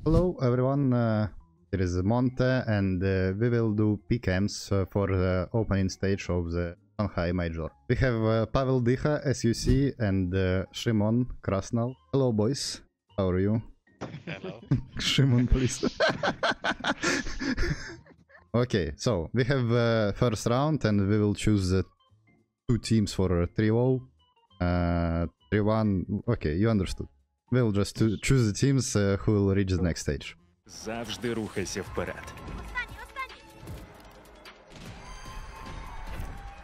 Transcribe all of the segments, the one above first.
Hello everyone, here is Monte and we will do PKMs for the opening stage of the Shanghai Major. We have Pavel Dicha as you see and Shimon Krasnal. Hello boys, how are you? Hello. Shimon please. Okay, so we have first round and we will choose two teams for 3-0. 3-1, okay, you understood. We'll just choose the teams who will reach the next stage. Завжди рухайся вперед.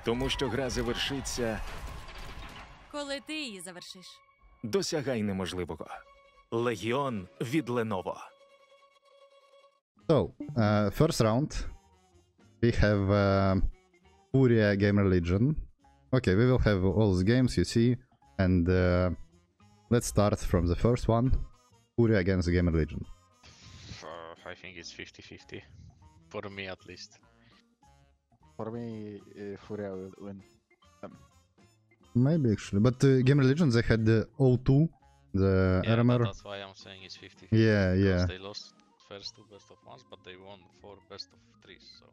Тому що гра завершиться, Коли ти її завершиш. досягай неможливого. Легіон від Lenovo. So, first round, we have Furia Gamer Legion. Okay, we will have all the games you see, and let's start from the first one, Furia against Gamer Legion. I think it's 50-50. For me at least. For me, Furia will win. Maybe actually, but Gamer Legion, they had the O2, the Yeah, RMR. that's why I'm saying it's 50-50. Yeah, yeah. Because they lost first two best of ones, but they won 4 best of 3s, so...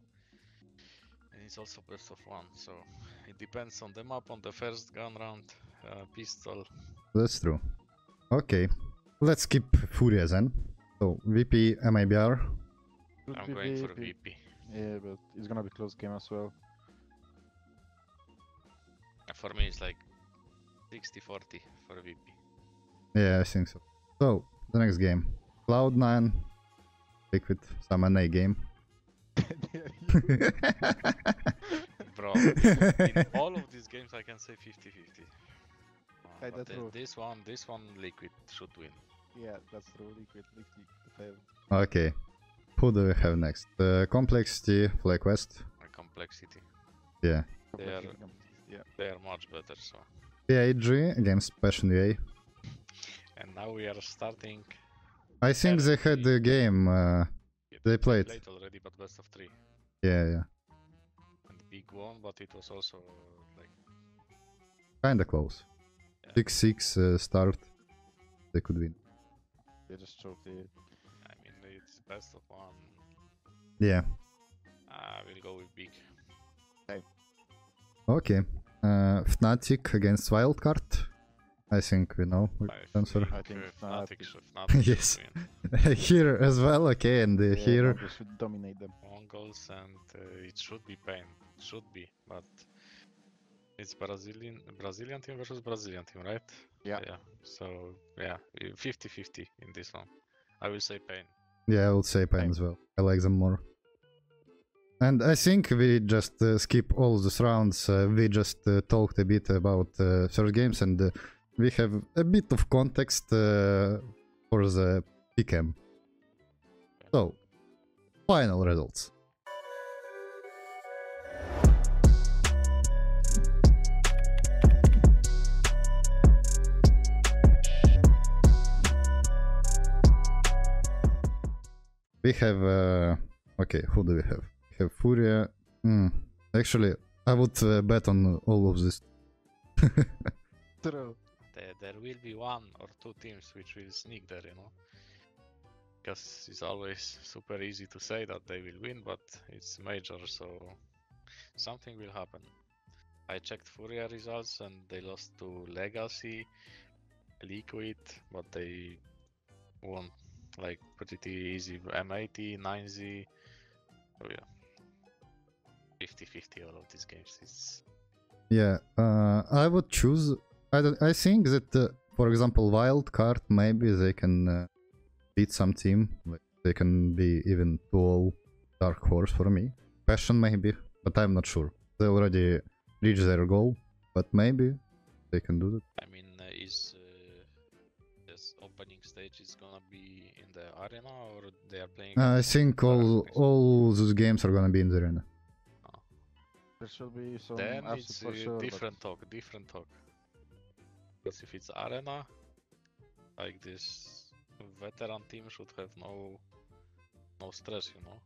And it's also best of 1, so... It depends on the map, on the first gun round, pistol. That's true. Okay, let's skip Furia then. So, VP MIBR. Could I'm be going for VP. VP. Yeah, but it's gonna be close game as well. For me it's like 60-40 for VP. Yeah, I think so. So, the next game. Cloud9, Liquid, some NA game. Bro, in all of these games I can say 50-50. Hey, But that's true. this one Liquid should win. Yeah, that's true. Liquid fail. Okay, who do we have next? Complexity, FlyQuest. Complexity. Yeah. Yeah. They are much better, so... PIG against Passion UA. And now we are starting... I think they had the game. They played. Played already, but best of 3. Yeah, yeah. And big one, but it was also like... Kinda close. Yeah. 6-6 start. They could win. They just choked it. I mean, it's best of 1. Yeah. We'll go with big. Okay. Fnatic against Wildcard. I think we know which answer. I think Fnatic Fnatic. should Yes. win. Here as well, okay, and Yeah, here. Mongols should dominate them. Mongols and it should be pain. Should be, but... It's Brazilian team versus Brazilian team, right? Yeah. Yeah. So, yeah, 50-50 in this one. I will say pain. Yeah, I would say Pain as well. I like them more. And I think we just skip all these rounds. We just talked a bit about first games, and we have a bit of context for the PKM. So, final results. We have... okay, who do we have? We have Furia. Actually, I would bet on all of this. True. There will be 1 or 2 teams which will sneak there, you know. Because it's always super easy to say that they will win, but it's major, so something will happen. I checked Furia results and they lost to Legacy, Liquid, but they won like pretty easy M80, 9Z. So yeah, 50-50 all of these games. It's Yeah, I would choose... I think that, for example, Wildcard, maybe they can beat some team. Like, they can be even 2-0 Dark Horse for me. Passion maybe, but I'm not sure. They already reached their goal, but maybe they can do that. I mean, is this opening stage is gonna be in the arena or they are playing? I think all those games are gonna be in the arena. There should be some Then upset it's for sure. different talk. Because if it's arena, like this veteran team should have no stress, you know.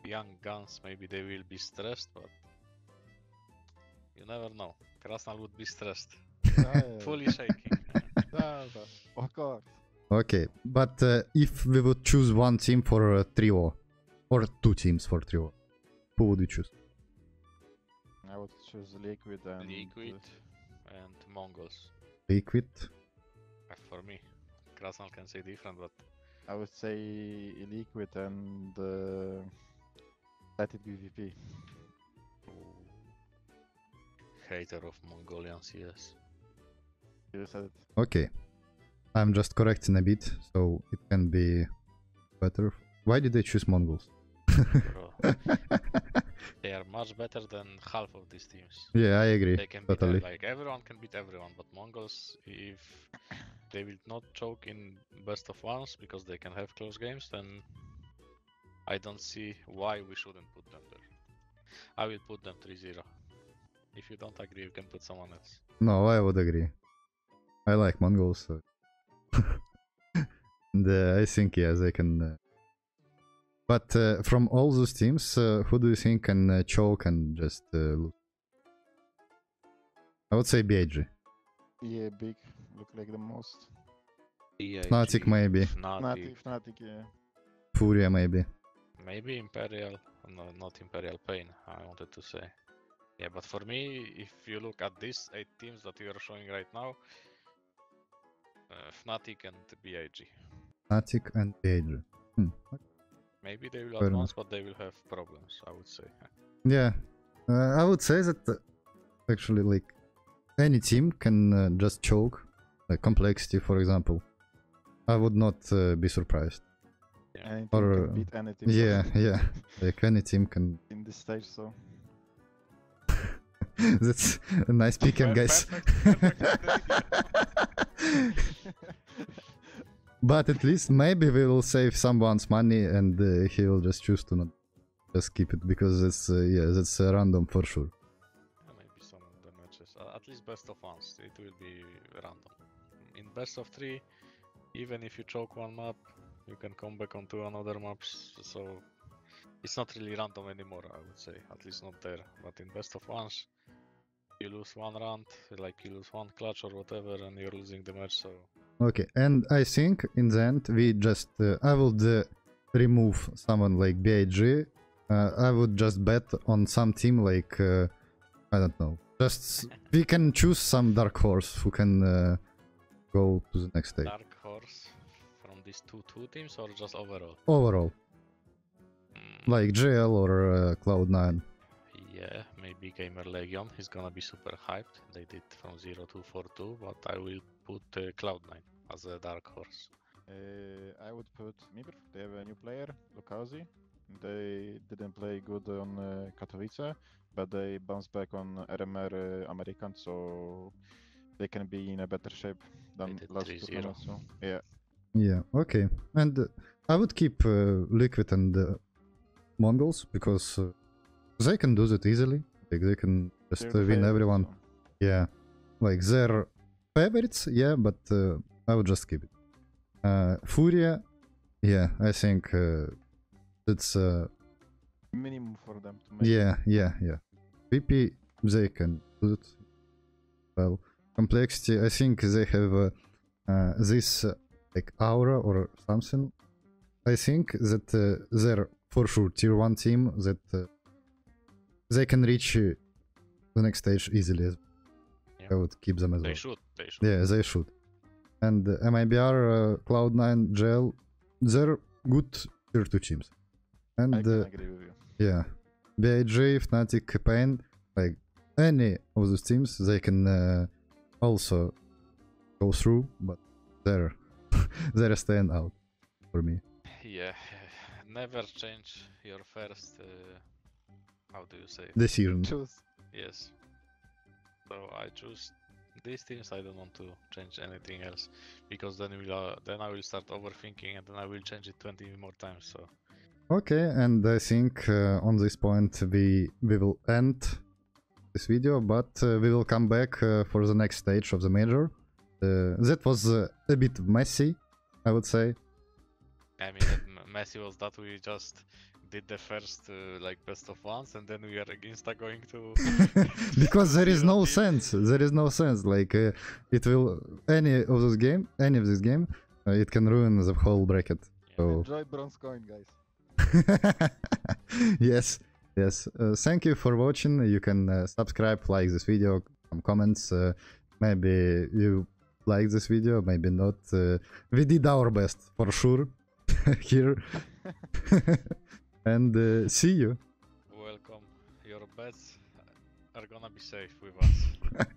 Young guns, maybe they will be stressed, but you never know. Krasnal would be stressed, Yeah, fully shaking. yeah, of course. Okay, but if we would choose one team for trio, or two teams for trio, who would you choose? I would choose Liquid and Liquid and Mongols. Liquid. For me, Krasnal can say different, but I would say Liquid and Let It Be VP. hater of Mongolian CS. You said it. Okay, I'm just correcting a bit, so it can be better. Why did they choose Mongols? Bro. They are much better than half of these teams. Yeah, I agree. They can beat Totally. like everyone can beat everyone, but Mongols, if they will not choke in best of ones because they can have close games, then I don't see why we shouldn't put them there. I will put them 3-0. If you don't agree, you can put someone else. No, I would agree. I like Mongols. So. And I think, yeah, they can. But from all those teams, who do you think can choke and just lose? I would say BIG. Yeah, big. Look like the most. Fnatic maybe. Fnatic, Fnatic, yeah. Furia maybe. maybe Imperial. No, not Imperial Pain, I wanted to say. Yeah, but for me, if you look at these 8 teams that you are showing right now, Fnatic and BIG. Fnatic and BIG. Maybe they will Fair advance, but they will have problems, I would say. Yeah, I would say that actually, like, any team can just choke, like Complexity, for example. I would not be surprised. Any team Or, can beat any team. Yeah, yeah, like any team can. In this stage, so. That's a nice picking, guys. But at least maybe we will save someone's money and he will just choose to not just keep it because it's yeah, that's random for sure. Maybe some of the matches, at least best of ones, it will be random. In best of 3, even if you choke one map, you can come back onto another maps, so it's not really random anymore, I would say, at least not there. But in best of ones, you lose one round, like you lose one clutch or whatever, and you're losing the match, so... Okay, and I think in the end we just I would remove someone like BIG. I would just bet on some team like I don't know. Just we can choose some dark horse who can go to the next stage. Dark horse from these two teams or just overall? Overall, like GL or Cloud9. Yeah, maybe Gamer Legion is gonna be super hyped. They did from 0 to 4-2, but I will put Cloud9 as a dark horse. I would put Mibr. They have a new player, Lukazi. They didn't play good on Katowice, but they bounced back on RMR American, so they can be in a better shape than did last 3-0. tournament. So yeah, Yeah, okay. And I would keep Liquid and Mongols because they can do that easily. Like they can just they're the win favorites, everyone. so. Yeah, like they're favorites, yeah, but I would just keep it. Furia, yeah, I think it's Minimum for them to make. yeah. VP, they can do it well. Complexity, I think they have this like aura or something. I think that they're for sure tier 1 team that they can reach the next stage easily. Yeah. I would keep them as They well. should, they should. Yeah, they should. And MIBR, Cloud9, GL, they're good tier 2 teams. And I can agree with you. yeah, BIG, Fnatic, Pain, like any of those teams, they can also go through, but they're they're staying out for me. Yeah, never change your first, how do you say it? Decision. Choose. Yes. So I choose these teams, I don't want to change anything else, because then I will start overthinking and then I will change it 20 more times, so... Okay, and I think on this point we will end this video, but we will come back for the next stage of the major. That was a bit messy, I would say. I mean, messy was that we just did the first like best of ones, and then we are insta going to... Because there is no Zero team. sense. There is no sense. Like it will any of this game, It can ruin the whole bracket. So Enjoy bronze coin, guys. yes, yes. Thank you for watching. You can subscribe, like this video, some comments. Maybe you like this video, maybe not. We did our best for sure here. And see you. Welcome. Your bets are gonna be safe with us.